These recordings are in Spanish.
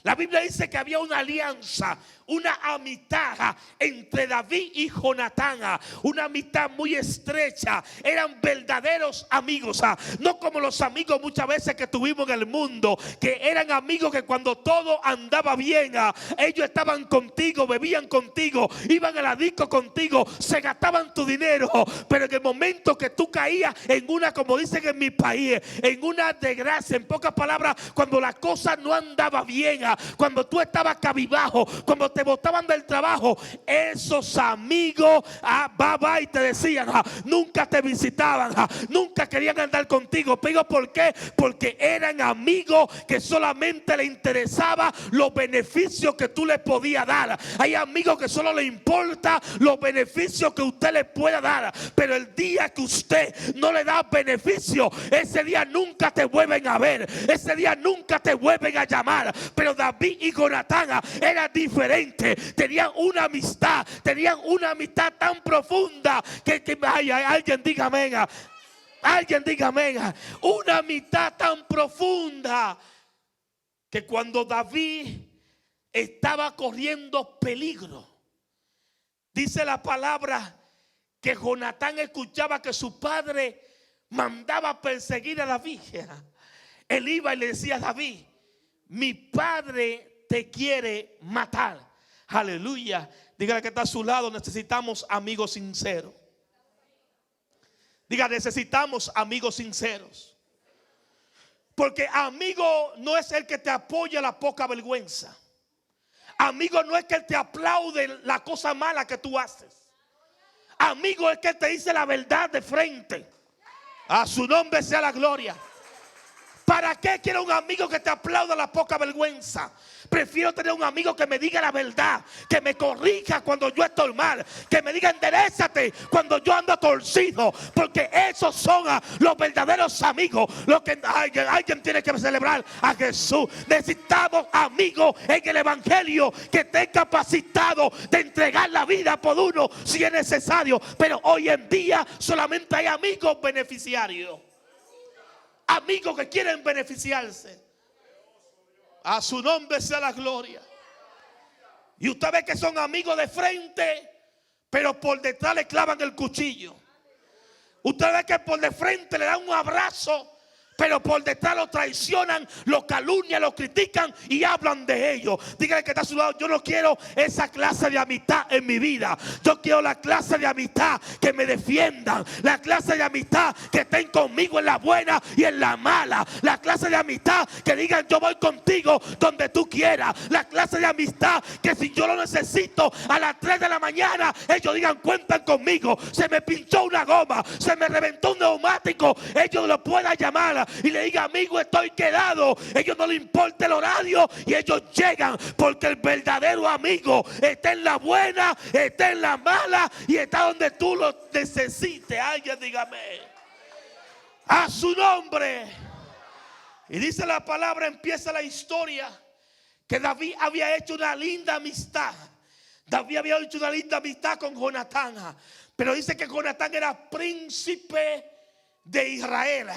La Biblia dice que había una alianza, una amistad entre David y Jonatán, una amistad muy estrecha. Eran verdaderos amigos, no como los amigos muchas veces que tuvimos en el mundo, que eran amigos que cuando todo andaba bien, ellos estaban contigo, bebían contigo, iban a la disco contigo, se gastaban tu dinero. Pero en el momento que tú caías en una, como dicen en mi país, en una desgracia, en pocas palabras, cuando la cosa no andaba bien, cuando tú estabas cabizbajo, cuando te botaban del trabajo, esos amigos y te decían, nunca te visitaban, nunca querían andar contigo. Pero ¿por qué? Porque eran amigos que solamente le interesaba los beneficios que tú les podías dar. Hay amigos que solo le importa los beneficios que usted les pueda dar, pero el día que usted no le da beneficio, ese día nunca te vuelven a ver, ese día nunca te vuelven a llamar. Pero David y Jonatán eran diferentes, tenían una amistad tan profunda que alguien diga amén. Alguien diga amén. Una amistad tan profunda que cuando David estaba corriendo peligro, dice la palabra que Jonatán escuchaba que su padre mandaba perseguir a David. Él iba y le decía a David: mi padre te quiere matar. Aleluya. Dígale que está a su lado: necesitamos amigos sinceros. Diga: necesitamos amigos sinceros. Porque amigo no es el que te apoya la poca vergüenza. Amigo no es que te aplaude la cosa mala que tú haces. Amigo es que te dice la verdad de frente. A su nombre sea la gloria. ¿Para qué quiero un amigo que te aplauda la poca vergüenza? Prefiero tener un amigo que me diga la verdad, que me corrija cuando yo estoy mal, que me diga enderézate cuando yo ando torcido, porque esos son los verdaderos amigos. Lo que alguien tiene que celebrar a Jesús. Necesitamos amigos en el evangelio que estén capacitados de entregar la vida por uno si es necesario. Pero hoy en día solamente hay amigos beneficiarios, amigos que quieren beneficiarse. A su nombre sea la gloria. Y usted ve que son amigos de frente, pero por detrás le clavan el cuchillo. Usted ve que por de frente le dan un abrazo, pero por detrás lo traicionan, lo calumnian, lo critican y hablan de ellos. Dígale que está a su lado: yo no quiero esa clase de amistad en mi vida. Yo quiero la clase de amistad que me defiendan, la clase de amistad que estén conmigo en la buena y en la mala, la clase de amistad que digan: yo voy contigo donde tú quieras, la clase de amistad que si yo lo necesito a las 3 de la mañana, ellos digan: cuentan conmigo. Se me pinchó una goma, se me reventó un neumático, ellos lo puedan llamar y le diga: amigo, estoy quedado. Ellos no les importa el horario y ellos llegan, porque el verdadero amigo está en la buena, está en la mala y está donde tú lo necesites. Alguien dígame a su nombre. Y dice la palabra, empieza la historia, que David había hecho una linda amistad. David había hecho una linda amistad con Jonatán, pero dice que Jonatán era príncipe de Israel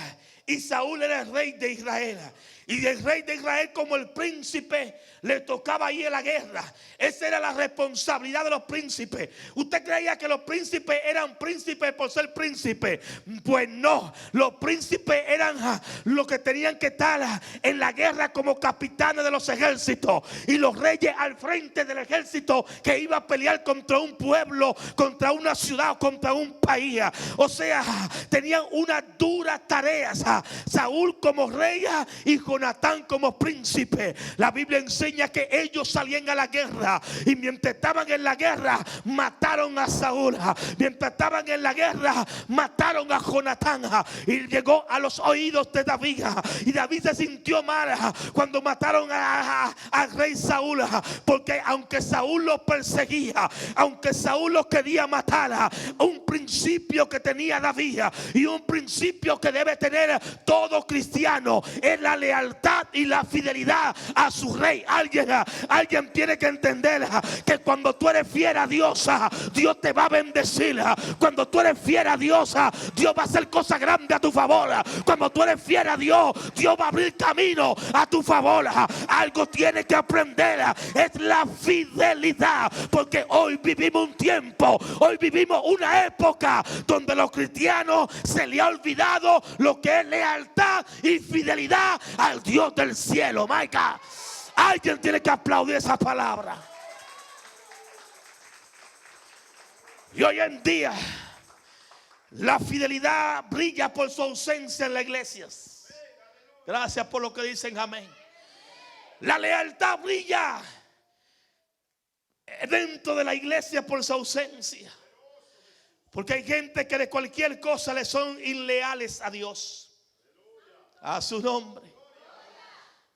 y Saúl era el rey de Israel. Y el rey de Israel, como el príncipe, le tocaba ir a la guerra. Esa era la responsabilidad de los príncipes. ¿Usted creía que los príncipes eran príncipes por ser príncipes? Pues no. Los príncipes eran los que tenían que estar en la guerra como capitanes de los ejércitos. Y los reyes al frente del ejército que iba a pelear contra un pueblo, contra una ciudad, contra un país. O sea, tenían unas duras tareas. Saúl como rey y Jonatán como príncipe. La Biblia enseña que ellos salían a la guerra y mientras estaban en la guerra mataron a Saúl. Mientras estaban en la guerra mataron a Jonatán y llegó a los oídos de David. Y David se sintió mal cuando mataron al rey Saúl, porque aunque Saúl los perseguía, aunque Saúl los quería matar, un principio que tenía David y un principio que debe tener todo cristiano es la lealtad lealtad y la fidelidad a su rey. Alguien tiene que entender que cuando tú eres fiel a Dios, Dios te va a bendecir. Cuando tú eres fiel a Dios, Dios va a hacer cosas grandes a tu favor. Cuando tú eres fiel a Dios, Dios va a abrir camino a tu favor. Algo tiene que aprender, es la fidelidad, porque hoy vivimos un tiempo, hoy vivimos una época donde los cristianos se les ha olvidado lo que es lealtad y fidelidad al Dios del cielo. My God, alguien tiene que aplaudir esa palabra. Y hoy en día la fidelidad brilla por su ausencia en las iglesias. Gracias por lo que dicen, amén. La lealtad brilla dentro de la iglesia por su ausencia. Porque hay gente que de cualquier cosa le son inleales a Dios, a su nombre.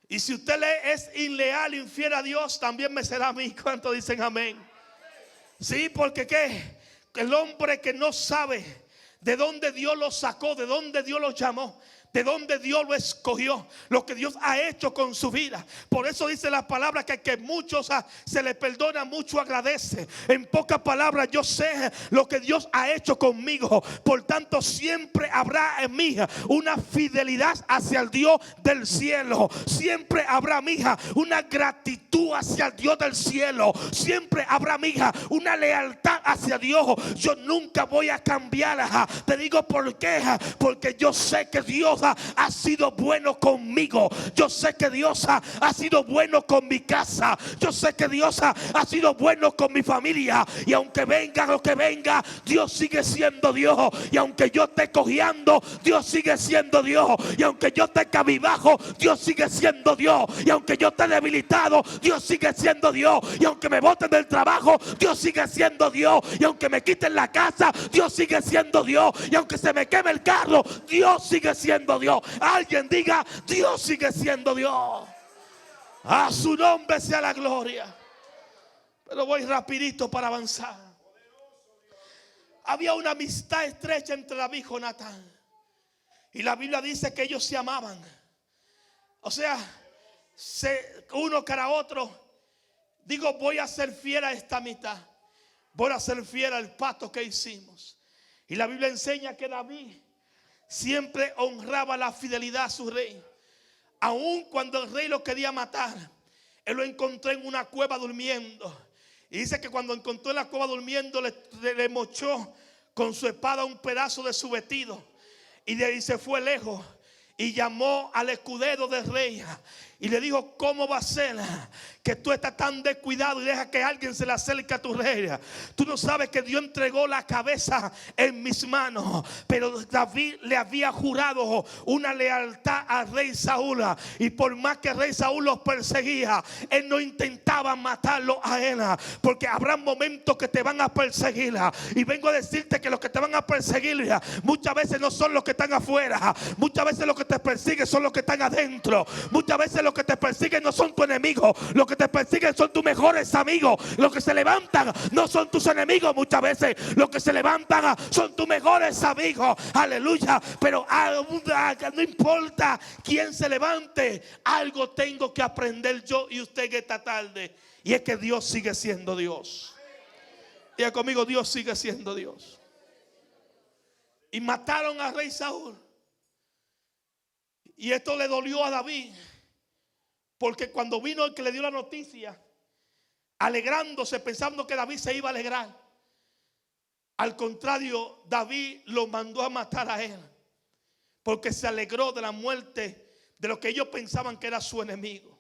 Y si usted le es inleal, infiel a Dios, también me será a mí. ¿Cuántos dicen amén? Sí, porque ¿qué? El hombre que no sabe de dónde Dios lo sacó, de dónde Dios lo llamó, de dónde Dios lo escogió, lo que Dios ha hecho con su vida. Por eso dice la palabra que muchos se le perdona, mucho agradece. En pocas palabras, yo sé lo que Dios ha hecho conmigo. Por tanto, siempre habrá en mí una fidelidad hacia el Dios del cielo. Siempre habrá, mija, una gratitud hacia el Dios del cielo. Siempre habrá, mija, una lealtad hacia Dios. Yo nunca voy a cambiar. Te digo por qué. Porque yo sé que Dios ha sido bueno conmigo. Yo sé que Dios ha sido bueno con mi casa. Yo sé que Dios ha sido bueno con mi familia. Y aunque venga lo que venga, Dios sigue siendo Dios. Y aunque yo esté cojeando, Dios sigue siendo Dios. Y aunque yo esté cabizbajo, Dios sigue siendo Dios. Y aunque yo esté debilitado, Dios sigue siendo Dios. Y aunque me boten del trabajo, Dios sigue siendo Dios. Y aunque me quiten la casa, Dios sigue siendo Dios. Y aunque se me queme el carro, Dios sigue siendo Dios. Alguien diga: Dios sigue siendo Dios. A su nombre sea la gloria. Pero voy rapidito para avanzar. Había una amistad estrecha entre David y Jonatán. Y la Biblia dice que ellos se amaban. O sea, uno cara a otro. Digo, voy a ser fiel a esta amistad. Voy a ser fiel al pacto que hicimos. Y la Biblia enseña que David siempre honraba la fidelidad a su rey. Aun cuando el rey lo quería matar, él lo encontró en una cueva durmiendo. Y dice que cuando encontró en la cueva durmiendo, le mochó con su espada un pedazo de su vestido. Y de ahí se fue lejos. Y llamó al escudero del rey. Y le dijo: ¿cómo va a ser que tú estás tan descuidado y deja que alguien se le acerque a tu rey? Tú no sabes que Dios entregó la cabeza en mis manos. Pero David le había jurado una lealtad al rey Saúl. Y por más que el rey Saúl los perseguía, él no intentaba matarlo a él. Porque habrá momentos que te van a perseguir. Y vengo a decirte que los que te van a perseguir muchas veces no son los que están afuera. Muchas veces los que te persiguen son los que están adentro. Muchas veces los que te persiguen no son tus enemigos. Los que te persiguen son tus mejores amigos. Los que se levantan no son tus enemigos. Muchas veces los que se levantan son tus mejores amigos. Aleluya. Pero no importa quién se levante, algo tengo que aprender yo y usted esta tarde. Y es que Dios sigue siendo Dios. Diga conmigo: Dios sigue siendo Dios. Y mataron al rey Saúl. Y esto le dolió a David, porque cuando vino el que le dio la noticia, alegrándose, pensando que David se iba a alegrar, al contrario, David lo mandó a matar a él, porque se alegró de la muerte de lo que ellos pensaban que era su enemigo.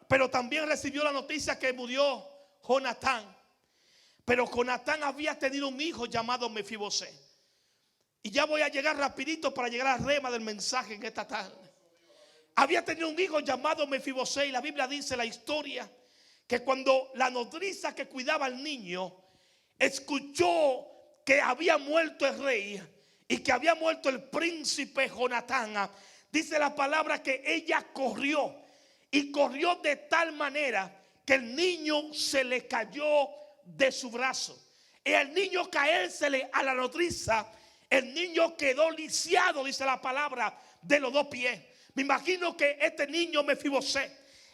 Pero también recibió la noticia que murió Jonatán. Pero Jonatán había tenido un hijo llamado Mefibosé. Y ya voy a llegar rapidito para llegar al rema del mensaje en esta tarde. Había tenido un hijo llamado Mefibosé. Y la Biblia dice la historia que cuando la nodriza que cuidaba al niño escuchó que había muerto el rey y que había muerto el príncipe Jonatán, dice la palabra que ella corrió. Y corrió de tal manera que el niño se le cayó de su brazo. Y al niño caérsele a la nodriza, el niño quedó lisiado, dice la palabra, de los dos pies. Me imagino que este niño Mefibosé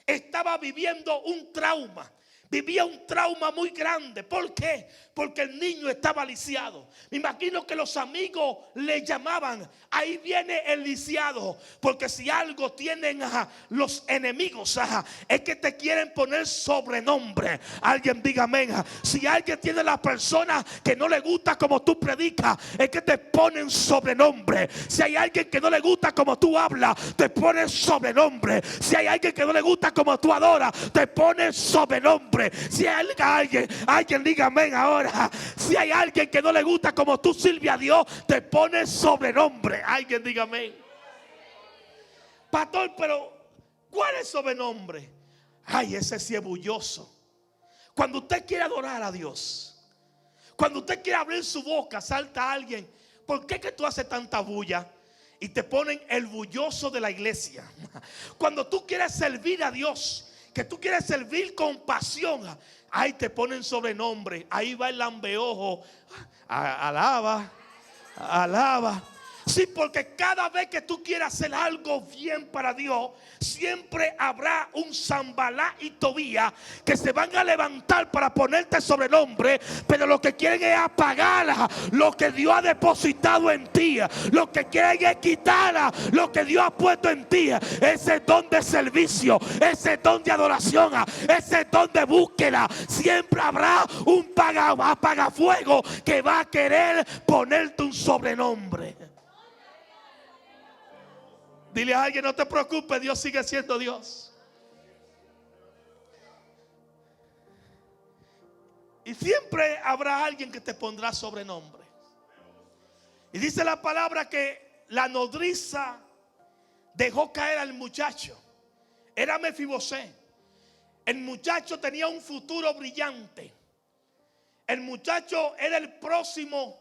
estaba viviendo un trauma. Vivía un trauma muy grande. ¿Por qué? Porque el niño estaba lisiado. Me imagino que los amigos le llamaban: ahí viene el lisiado. Porque si algo tienen los enemigos, es que te quieren poner sobrenombre. Alguien diga amén. Si alguien tiene la persona que no le gusta como tú predicas, es que te ponen sobrenombre. Si hay alguien que no le gusta como tú hablas, te ponen sobrenombre. Si hay alguien que no le gusta como tú adoras, te ponen sobrenombre. Si hay alguien diga amén ahora. Si hay alguien que no le gusta como tú sirves a Dios, te pone sobrenombre. Alguien diga amén. Pastor, pero ¿cuál es sobrenombre? Ay, ese sí es bulloso. Cuando usted quiere adorar a Dios, cuando usted quiere abrir su boca, salta alguien: ¿por qué que tú haces tanta bulla? Y te ponen el bulloso de la iglesia. Cuando tú quieres servir a Dios, que tú quieres servir con pasión, ahí te ponen sobrenombre. Ahí va el lambeojo. Alaba, alaba. Sí, porque cada vez que tú quieras hacer algo bien para Dios, siempre habrá un Zambalá y Tobías que se van a levantar para ponerte sobrenombre, pero lo que quieren es apagar lo que Dios ha depositado en ti. Lo que quieren es quitar lo que Dios ha puesto en ti. Ese don de servicio, ese don de adoración, ese don de búsqueda. Siempre habrá un apagafuego que va a querer ponerte un sobrenombre. Dile a alguien: no te preocupes, Dios sigue siendo Dios. Y siempre habrá alguien que te pondrá sobrenombre. Y dice la palabra que la nodriza dejó caer al muchacho. Era Mefibosé. El muchacho tenía un futuro brillante. El muchacho era el próximo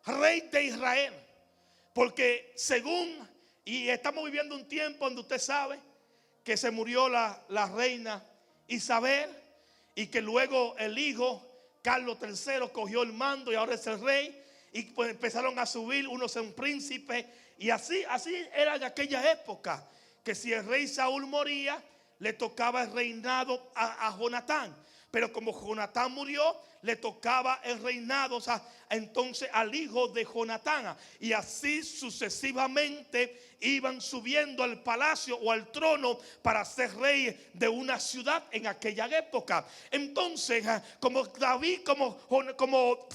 rey de Israel. Porque según... Y estamos viviendo un tiempo donde usted sabe que se murió la reina Isabel, y que luego el hijo Carlos III cogió el mando y ahora es el rey. Y pues empezaron a subir unos en príncipe. Y así era en aquella época, que si el rey Saúl moría, le tocaba el reinado a Jonatán. Pero como Jonatán murió, le tocaba el reinado, entonces al hijo de Jonatán. Y así sucesivamente iban subiendo al palacio o al trono para ser rey de una ciudad en aquella época. Entonces, como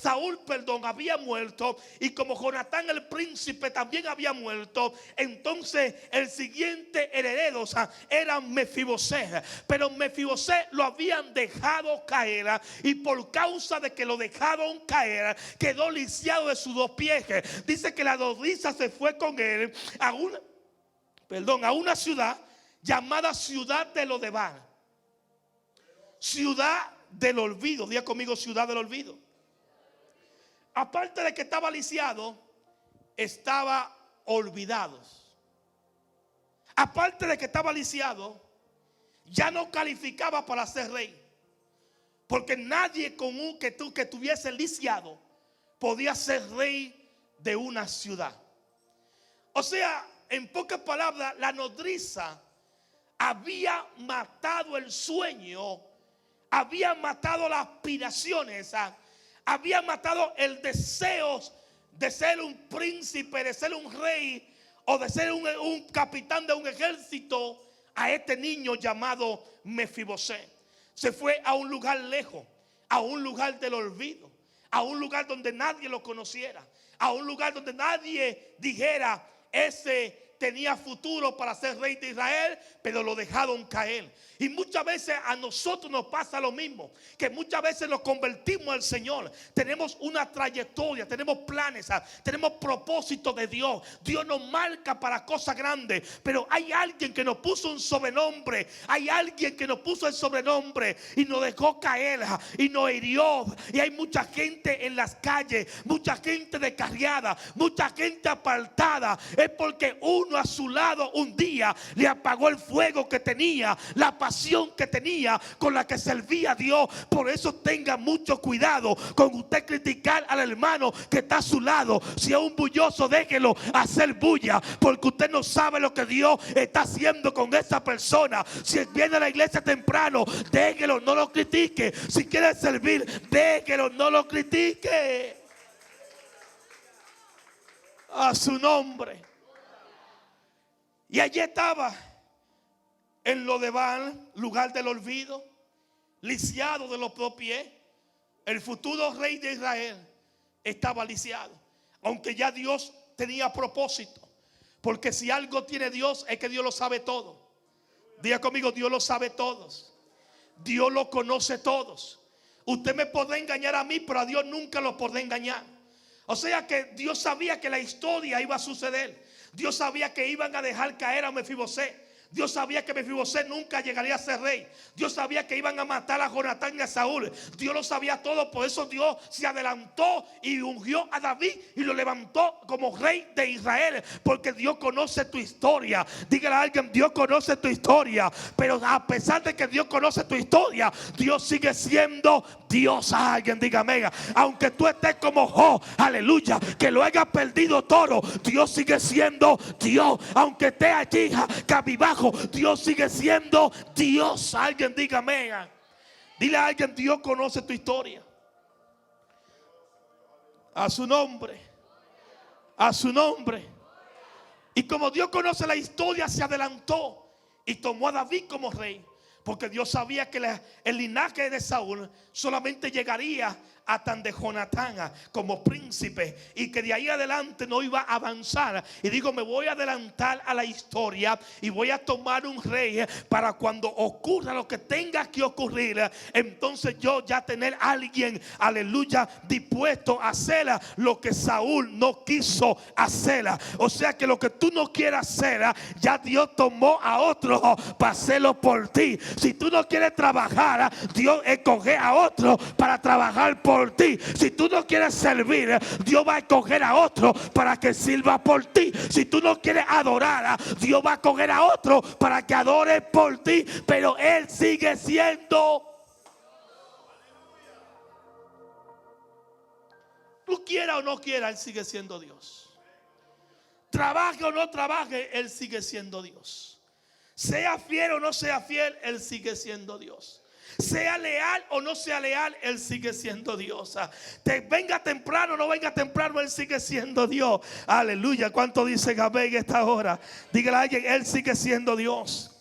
Saúl, había muerto, y como Jonatán el príncipe también había muerto, entonces el siguiente heredero era Mefibosé. Pero Mefibosé lo habían dejado caer, y por causa de que lo dejaron caer, quedó lisiado de sus dos pies. Dice que la nodriza se fue con él a una ciudad llamada Ciudad de Lodebar. Ciudad del olvido. Diga conmigo: ciudad del olvido. Aparte de que estaba lisiado, estaba olvidado. Aparte de que estaba lisiado, ya no calificaba para ser rey. Porque nadie que tuviese lisiado podía ser rey de una ciudad. O sea, en pocas palabras, la nodriza había matado el sueño, había matado las aspiraciones, había matado el deseo de ser un príncipe, de ser un rey, o de ser un capitán de un ejército, a este niño llamado Mefibosé. Se fue a un lugar lejos, a un lugar del olvido, a un lugar donde nadie lo conociera, a un lugar donde nadie dijera: ese tenía futuro para ser rey de Israel, pero lo dejaron caer. Y muchas veces a nosotros nos pasa lo mismo, que muchas veces nos convertimos al Señor, tenemos una trayectoria, tenemos planes, tenemos propósitos de Dios. Dios nos marca para cosas grandes, pero hay alguien que nos puso un sobrenombre, hay alguien que nos puso el sobrenombre y nos dejó caer y nos hirió. Y hay mucha gente en las calles, mucha gente descarriada, mucha gente apartada. Es porque uno uno a su lado un día le apagó el fuego que tenía, la pasión que tenía con la que servía a Dios. Por eso tenga mucho cuidado con usted criticar al hermano que está a su lado. Si es un bulloso, déjelo hacer bulla, porque usted no sabe lo que Dios está haciendo con esa persona. Si viene a la iglesia temprano, déjelo, no lo critique. Si quiere servir, déjelo, no lo critique. A su nombre. Y allí estaba en Lodebar, lugar del olvido, lisiado de los dos pies. El futuro rey de Israel estaba lisiado, aunque ya Dios tenía propósito. Porque si algo tiene Dios, es que Dios lo sabe todo. Diga conmigo, Dios lo sabe todos. Dios lo conoce todos. Usted me podrá engañar a mí, pero a Dios nunca lo podrá engañar. O sea que Dios sabía que la historia iba a suceder. Dios sabía que iban a dejar caer a Mefibosé. Dios sabía que Mefibosé nunca llegaría a ser rey. Dios sabía que iban a matar a Jonatán y a Saúl. Dios lo sabía todo. Por eso Dios se adelantó y ungió a David y lo levantó como rey de Israel. Porque Dios conoce tu historia. Dígale a alguien, Dios conoce tu historia. Pero a pesar de que Dios conoce tu historia, Dios sigue siendo Dios. Alguien dígame, aunque tú estés como Job, aleluya, que lo haya perdido todo, Dios sigue siendo Dios. Aunque esté allí cabizbajo, Dios sigue siendo Dios. Alguien dígame. Dile a alguien, Dios conoce tu historia. A su nombre. A su nombre. Y como Dios conoce la historia, se adelantó y tomó a David como rey. Porque Dios sabía que el linaje de Saúl solamente llegaría a tan de Jonatán como príncipe, y que de ahí adelante no iba a avanzar. Y digo, me voy a adelantar a la historia y voy a tomar un rey para cuando ocurra lo que tenga que ocurrir, entonces yo ya tener a alguien, aleluya, dispuesto a hacer lo que Saúl no quiso hacer. O sea que lo que tú no quieras hacer, ya Dios tomó a otro para hacerlo por ti. Si tú no quieres trabajar, Dios escoge a otro para trabajar por ti. Si tú no quieres servir, Dios va a escoger a otro para que sirva por ti. Si tú no quieres adorar, Dios va a escoger a otro para que adore por ti. Pero Él sigue siendo. Tú quiera o no quiera, Él sigue siendo Dios. Trabaje o no trabaje, Él sigue siendo Dios. Sea fiel o no sea fiel, Él sigue siendo Dios. Sea leal o no sea leal, Él sigue siendo Dios. Venga temprano o no venga temprano, Él sigue siendo Dios. Aleluya. ¿Cuánto dicen amén en esta hora? Dígale a alguien, Él sigue siendo Dios.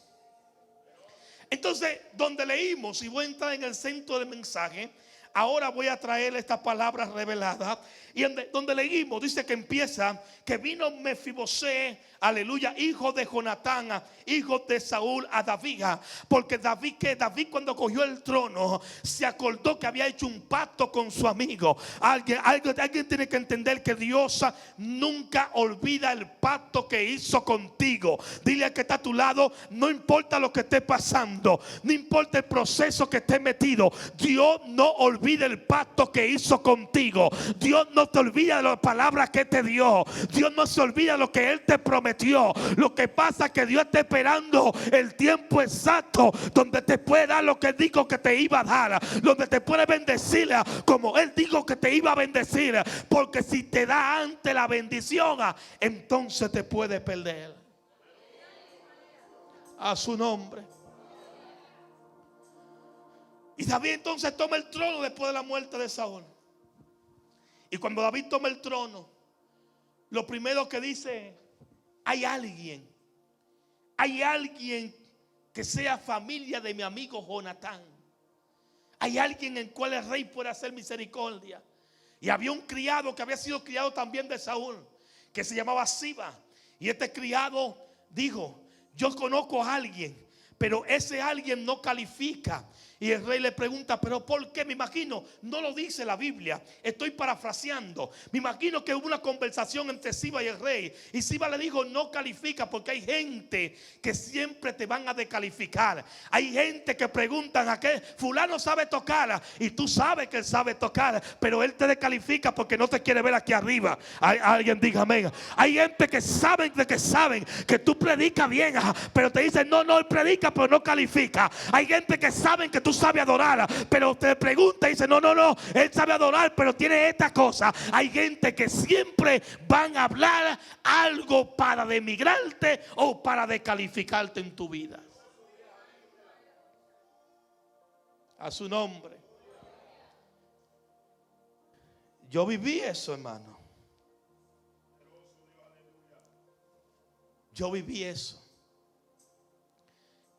Entonces, donde leímos, y voy a entrar en el centro del mensaje, ahora voy a traer esta palabra revelada. Y donde leímos, dice que empieza, que vino Mefibosé, aleluya, hijo de Jonatán, hijo de Saúl, a David. Porque David cuando cogió el trono, se acordó que había hecho un pacto con su amigo. Alguien tiene que entender que Dios nunca olvida el pacto que hizo contigo. Dile al que está a tu lado, no importa lo que esté pasando, no importa el proceso que esté metido, Dios no olvida el pacto que hizo contigo. Dios no te olvida de las palabras que te dio. Dios no se olvida de lo que Él te prometió. Lo que pasa es que Dios está esperando el tiempo exacto donde te puede dar lo que Él dijo que te iba a dar, donde te puede bendecir como Él dijo que te iba a bendecir. Porque si te da antes la bendición, entonces te puede perder. A su nombre. Y David entonces toma el trono después de la muerte de Saúl. Y cuando David toma el trono, lo primero que dice, hay alguien que sea familia de mi amigo Jonatán. Hay alguien en cual el rey puede hacer misericordia. Y había un criado que había sido criado también de Saúl, que se llamaba Siba. Y este criado dijo, yo conozco a alguien, pero ese alguien no califica. Y el rey le pregunta, ¿pero por qué? Me imagino, no lo dice la Biblia, estoy parafraseando. Me imagino que hubo una conversación entre Siba y el rey. Y Siba le dijo, no califica, porque hay gente que siempre te van a descalificar. Hay gente que preguntan, ¿a qué? Fulano sabe tocar. Y tú sabes que él sabe tocar, pero él te descalifica porque no te quiere ver aquí arriba. Alguien diga amén. Hay gente que saben que tú predicas bien, pero te dicen, no, él predica, pero no califica. Hay gente que saben que tú sabes adorar, pero te pregunta y dice, no, él sabe adorar, pero tiene esta cosa. Hay gente que siempre van a hablar algo para demigrarte o para descalificarte en tu vida. A su nombre. Yo viví eso, hermano. Yo viví eso.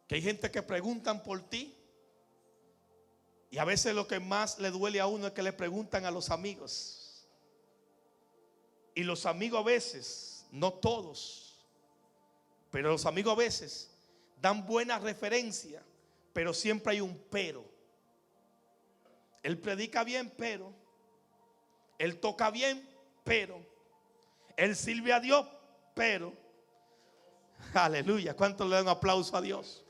Que hay gente que preguntan por ti. Y a veces lo que más le duele a uno es que le preguntan a los amigos. Y los amigos a veces, no todos, pero los amigos a veces dan buena referencia, pero siempre hay un pero. Él predica bien, pero él toca bien, pero él sirve a Dios, pero aleluya. ¿Cuántos le dan un aplauso a Dios?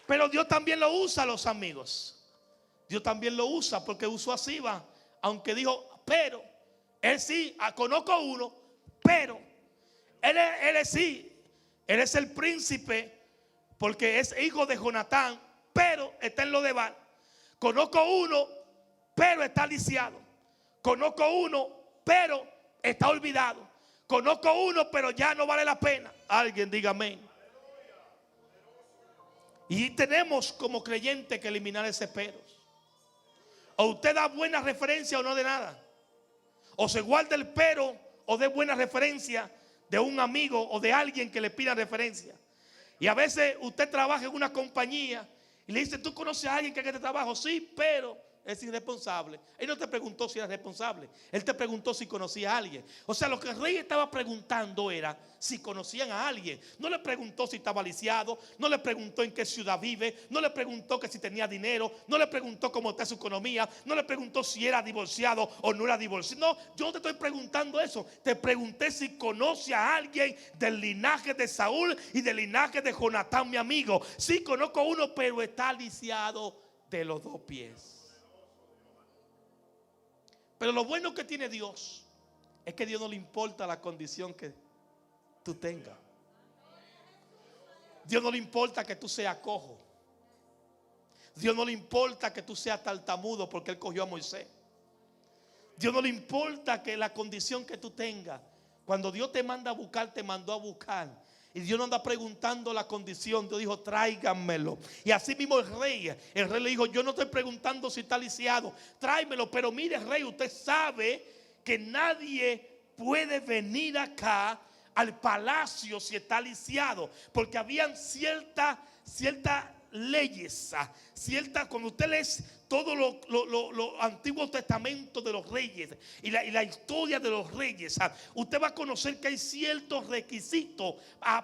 Pero Dios también lo usa a los amigos. Dios también lo usa, porque usó a Siba, aunque dijo, pero él sí, conozco uno, pero él es el príncipe, porque es hijo de Jonatán, pero está en lo de Baal. Conozco uno, pero está lisiado. Conozco uno, pero está olvidado. Conozco uno, pero ya no vale la pena. Alguien diga amén. Y tenemos como creyente que eliminar ese pero. O usted da buena referencia o no de nada. O se guarda el pero o dé buena referencia de un amigo o de alguien que le pida referencia. Y a veces usted trabaja en una compañía y le dice, ¿tú conoces a alguien que haga este trabajo? Sí, pero es irresponsable. Él no te preguntó si era responsable. Él te preguntó si conocía a alguien. O sea, lo que el rey estaba preguntando era si conocían a alguien. No le preguntó si estaba lisiado. No le preguntó en qué ciudad vive. No le preguntó que si tenía dinero. No le preguntó cómo está su economía. No le preguntó si era divorciado o no era divorciado. No, yo no te estoy preguntando eso. Te pregunté si conoce a alguien del linaje de Saúl y del linaje de Jonatán, mi amigo. Sí, conozco uno, pero está lisiado de los dos pies. Pero lo bueno que tiene Dios es que a Dios no le importa la condición que tú tengas. Dios no le importa que tú seas cojo. Dios no le importa que tú seas tartamudo, porque Él cogió a Moisés. Dios no le importa que la condición que tú tengas. Cuando Dios te manda a buscar, te mandó a buscar. Y Dios no anda preguntando la condición. Dios dijo, tráiganmelo. Y así mismo el rey le dijo, yo no estoy preguntando si está lisiado, tráemelo. Pero mire, rey, usted sabe que nadie puede venir acá al palacio si está lisiado, porque habían ciertas leyes, cuando usted lee todo lo Antiguo Testamento de los reyes y la historia de los reyes, usted va a conocer que hay ciertos requisitos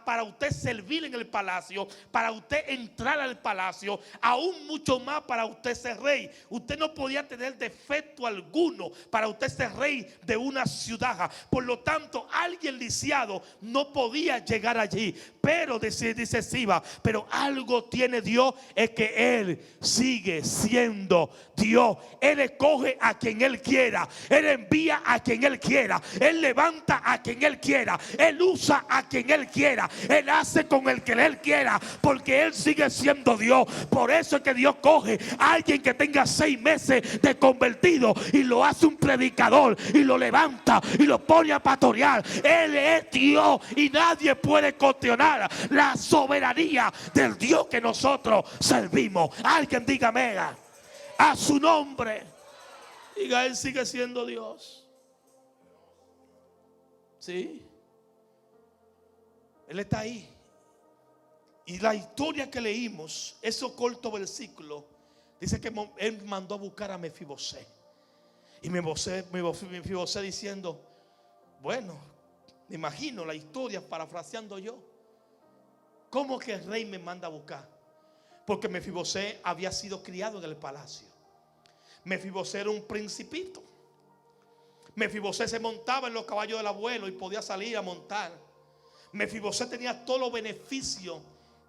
para usted servir en el palacio, para usted entrar al palacio, aún mucho más para usted ser rey. Usted no podía tener defecto alguno para usted ser rey de una ciudad. Por lo tanto, alguien lisiado no podía llegar allí. Pero dice Siba, pero algo tiene Dios, es que Él sigue siendo Dios. Él escoge a quien Él quiera. Él envía a quien Él quiera. Él levanta a quien Él quiera. Él usa a quien Él quiera. Él hace con el que Él quiera, porque Él sigue siendo Dios. Por eso es que Dios coge a alguien que tenga 6 meses de convertido y lo hace un predicador y lo levanta y lo pone a pastorear. Él es Dios y nadie puede cuestionar la soberanía del Dios que nosotros servimos. Alguien diga amén. A su nombre. Diga, Él sigue siendo Dios. Sí, Él está ahí. Y la historia que leímos, esos cortos versículos, dice que Él mandó a buscar a Mefibosé. Y Mefibosé diciendo, bueno, me imagino la historia parafraseando yo. ¿cómo que el rey me manda a buscar? Porque Mefibosé había sido criado en el palacio. Mefibosé era un principito. Mefibosé se montaba en los caballos del abuelo y podía salir a montar. Mefibosé tenía todos los beneficios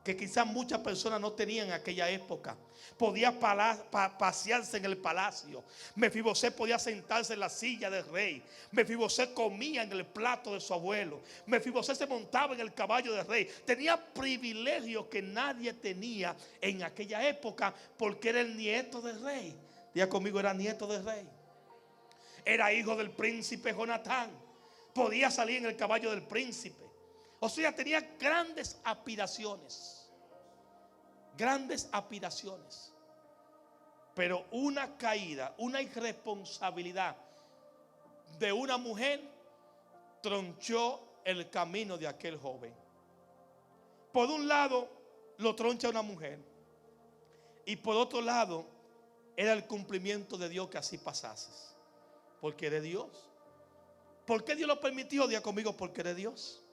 que quizás muchas personas no tenían en aquella época. Podía pasearse en el palacio. Mefibosé podía sentarse en la silla del rey. Mefibosé comía en el plato de su abuelo. Mefibosé se montaba en el caballo del rey. Tenía privilegios que nadie tenía en aquella época porque era el nieto del rey. Diga conmigo, era nieto del rey. Era hijo del príncipe Jonatán. Podía salir en el caballo del príncipe. O sea, tenía grandes aspiraciones. Grandes aspiraciones. Pero una caída, una irresponsabilidad de una mujer tronchó el camino de aquel joven. Por un lado lo troncha una mujer, y por otro lado era el cumplimiento de Dios que así pasases. Porque eres Dios. ¿Por qué Dios lo permitió? Diga conmigo, porque eres Dios.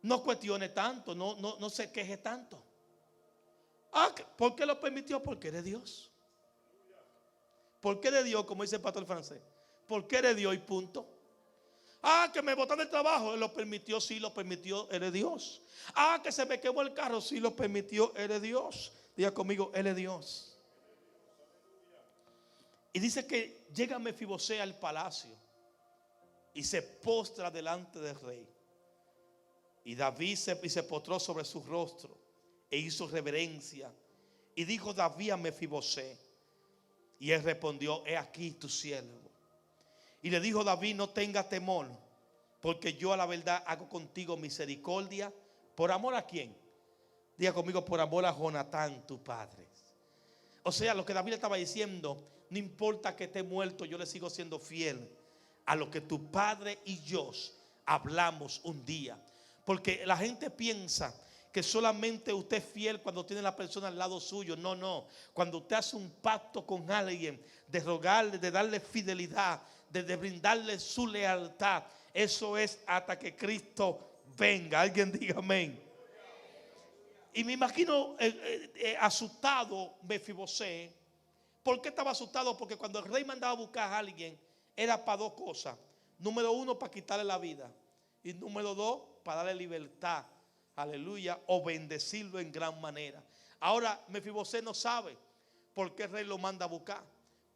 No cuestione tanto, no se queje tanto. ¿Por qué lo permitió? Porque eres Dios. ¿Por qué eres Dios? Como dice el pastor francés. Porque eres Dios y punto. Que me botan del trabajo. Él lo permitió, sí lo permitió, eres Dios. Que se me quemó el carro, sí lo permitió, eres Dios. Diga conmigo, eres Dios. Y dice que llega Mefibosé al palacio y se postra delante del rey. Y David se postró sobre su rostro e hizo reverencia. Y dijo David a Mefibosé. Y él respondió: he aquí tu siervo. Y le dijo David: no tengas temor, porque yo a la verdad hago contigo misericordia. ¿Por amor a quién? Diga conmigo: por amor a Jonatán tu padre. O sea, lo que David le estaba diciendo: no importa que esté muerto, yo le sigo siendo fiel a lo que tu padre y yo hablamos un día. Porque la gente piensa que solamente usted es fiel cuando tiene a la persona al lado suyo. No. Cuando usted hace un pacto con alguien, de rogarle, de darle fidelidad, de brindarle su lealtad, eso es hasta que Cristo venga. Alguien diga amén. Y me imagino asustado Mefibosé. ¿Por qué estaba asustado? Porque cuando el rey mandaba a buscar a alguien, era para dos cosas. Número uno, para quitarle la vida. Y número dos, para darle libertad. Aleluya. O bendecirlo en gran manera. Ahora Mefibosé no sabe por qué el rey lo manda a buscar.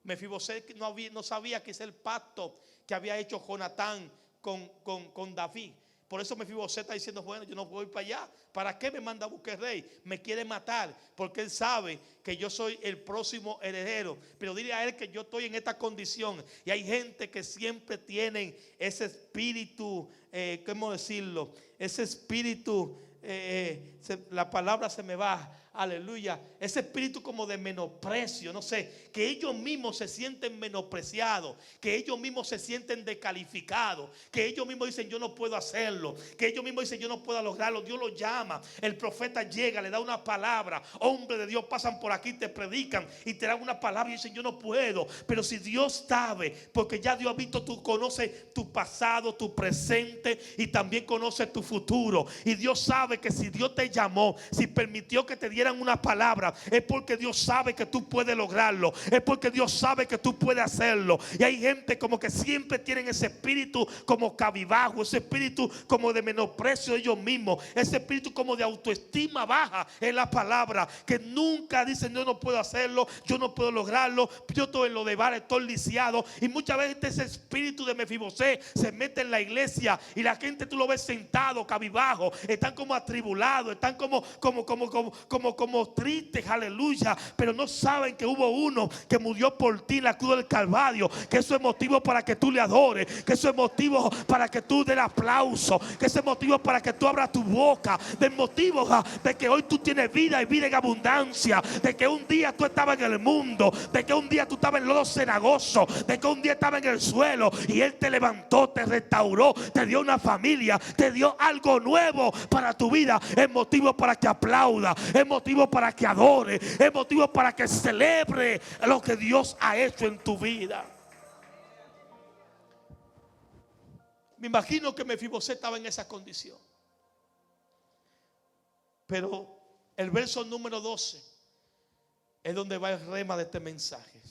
Mefibosé no sabía que es el pacto que había hecho Jonatán con David. Por eso Mefibosé está diciendo: bueno, yo no voy para allá. ¿Para qué me manda a buscar el rey? Me quiere matar, porque él sabe que yo soy el próximo heredero. Pero dile a él que yo estoy en esta condición. Y hay gente que siempre tienen ese espíritu, ¿cómo decirlo? Ese espíritu, la palabra se me va. Aleluya. Ese espíritu como de menosprecio, no sé, que ellos mismos se sienten menospreciados, que ellos mismos se sienten descalificados, que ellos mismos dicen: yo no puedo hacerlo, que ellos mismos dicen: yo no puedo lograrlo. Dios lo llama, el profeta llega, le da una palabra, hombres de Dios pasan por aquí, te predican y te dan una palabra y dicen: yo no puedo. Pero si Dios sabe, porque ya Dios ha visto, tú conoces tu pasado, tu presente y también conoces tu futuro. Y Dios sabe que si Dios te llamó, si permitió que te diera una palabra, es porque Dios sabe que tú puedes lograrlo, es porque Dios sabe que tú puedes hacerlo. Y hay gente como que siempre tienen ese espíritu como cabibajo, ese espíritu como de menosprecio de ellos mismos, ese espíritu como de autoestima baja en la palabra, que nunca dicen: yo no puedo hacerlo, yo no puedo lograrlo, yo estoy en lo de bar, estoy lisiado. Y muchas veces ese espíritu de Mefibosé se mete en la iglesia y la gente tú lo ves sentado cabibajo, están como atribulados, están como tristes, aleluya, pero no saben que hubo uno que murió por ti en la cruz del Calvario, que eso es motivo para que tú le adores, que eso es motivo para que tú des aplauso, que eso es motivo para que tú abras tu boca, del motivo de que hoy tú tienes vida y vida en abundancia, de que un día tú estabas en el mundo, de que un día tú estabas en lodo cenagoso, de que un día estabas en el suelo y Él te levantó, te restauró, te dio una familia, te dio algo nuevo para tu vida. Es motivo para que aplauda, es motivo para que adore, es motivo para que celebre lo que Dios ha hecho en tu vida. Me imagino que Mefibosé estaba en esa condición. Pero el verso número 12 es donde va el rema de este mensaje.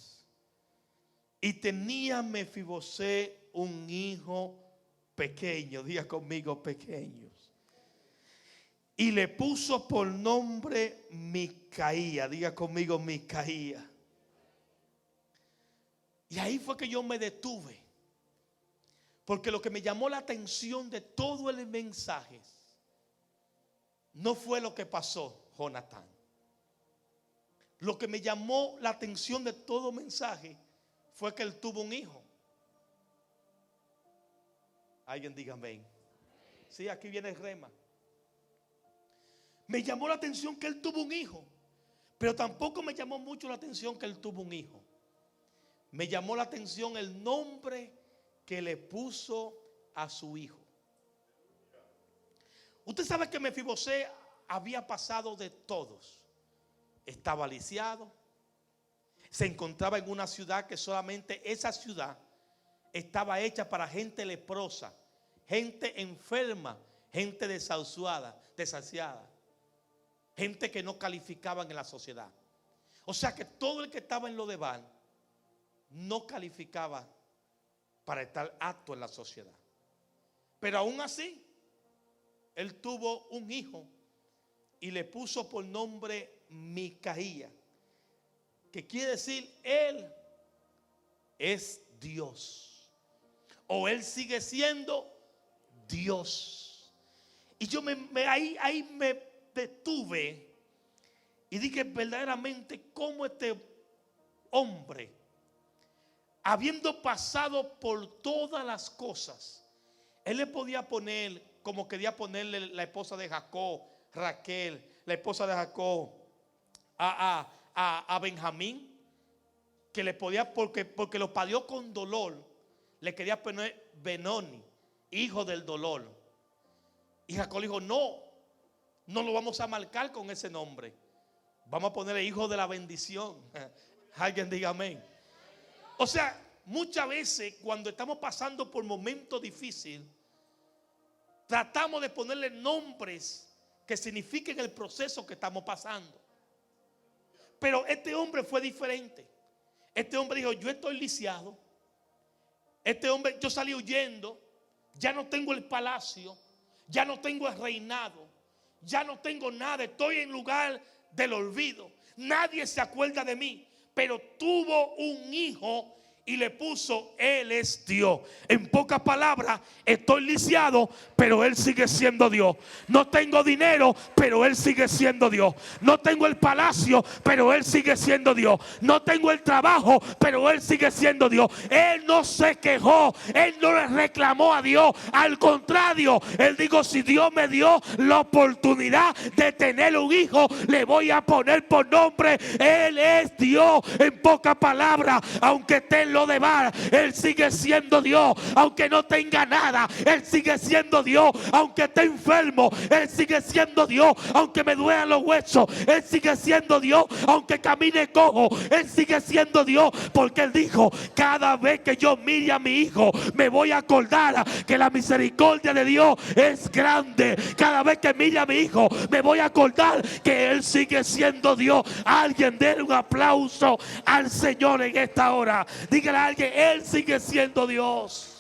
Y tenía Mefibosé un hijo pequeño, diga conmigo, pequeños. Y le puso por nombre Micaía, diga conmigo, Micaía. Y ahí fue que yo me detuve, porque lo que me llamó la atención de todo el mensaje no fue lo que pasó, Jonatán. Lo que me llamó la atención de todo mensaje fue que él tuvo un hijo. Alguien diga amén. Sí, aquí viene el rema. Me llamó la atención que él tuvo un hijo, pero tampoco me llamó mucho la atención que él tuvo un hijo. Me llamó la atención el nombre que le puso a su hijo. Usted sabe que Mefibosé había pasado de todos. Estaba lisiado. Se encontraba en una ciudad que solamente esa ciudad estaba hecha para gente leprosa, gente enferma, gente desahuciada, gente que no calificaban en la sociedad. O sea que todo el que estaba en Lodebar no calificaba para estar apto en la sociedad. Pero aún así, él tuvo un hijo y le puso por nombre Micaía, que quiere decir él es Dios, o él sigue siendo Dios. Y yo ahí me detuve y dije verdaderamente cómo este hombre, habiendo pasado por todas las cosas, él le podía poner como quería ponerle la esposa de Jacob, Raquel, la esposa de Jacob a Benjamín, que le podía, porque lo parió con dolor, le quería poner Benoni, hijo del dolor. Y Jacob dijo: no lo vamos a marcar con ese nombre, vamos a ponerle hijo de la bendición. Alguien diga amén. O sea, muchas veces cuando estamos pasando por momentos difíciles, tratamos de ponerle nombres que signifiquen el proceso que estamos pasando. Pero este hombre fue diferente. Este hombre dijo: yo estoy lisiado. Este hombre, yo salí huyendo. Ya no tengo el palacio. Ya no tengo el reinado. Ya no tengo nada. Estoy en lugar del olvido. Nadie se acuerda de mí. Pero tuvo un hijo y le puso: él es Dios. En pocas palabras, estoy lisiado, pero él sigue siendo Dios. No tengo dinero, pero él sigue siendo Dios. No tengo el palacio, pero él sigue siendo Dios. No tengo el trabajo, pero él sigue siendo Dios. Él no se quejó, él no le reclamó a Dios. Al contrario, él dijo: si Dios me dio la oportunidad de tener un hijo, le voy a poner por nombre, él es Dios. En pocas palabras, aunque esté en Lodebar, él sigue siendo Dios. Aunque no tenga nada, él sigue siendo Dios. Aunque esté enfermo, él sigue siendo Dios. Aunque me duelan los huesos, él sigue siendo Dios. Aunque camine cojo, él sigue siendo Dios. Porque él dijo: cada vez que yo mire a mi hijo, me voy a acordar que la misericordia de Dios es grande. Cada vez que mire a mi hijo, me voy a acordar que él sigue siendo Dios. Alguien dé un aplauso al Señor en esta hora. Dígale a alguien: él sigue siendo Dios.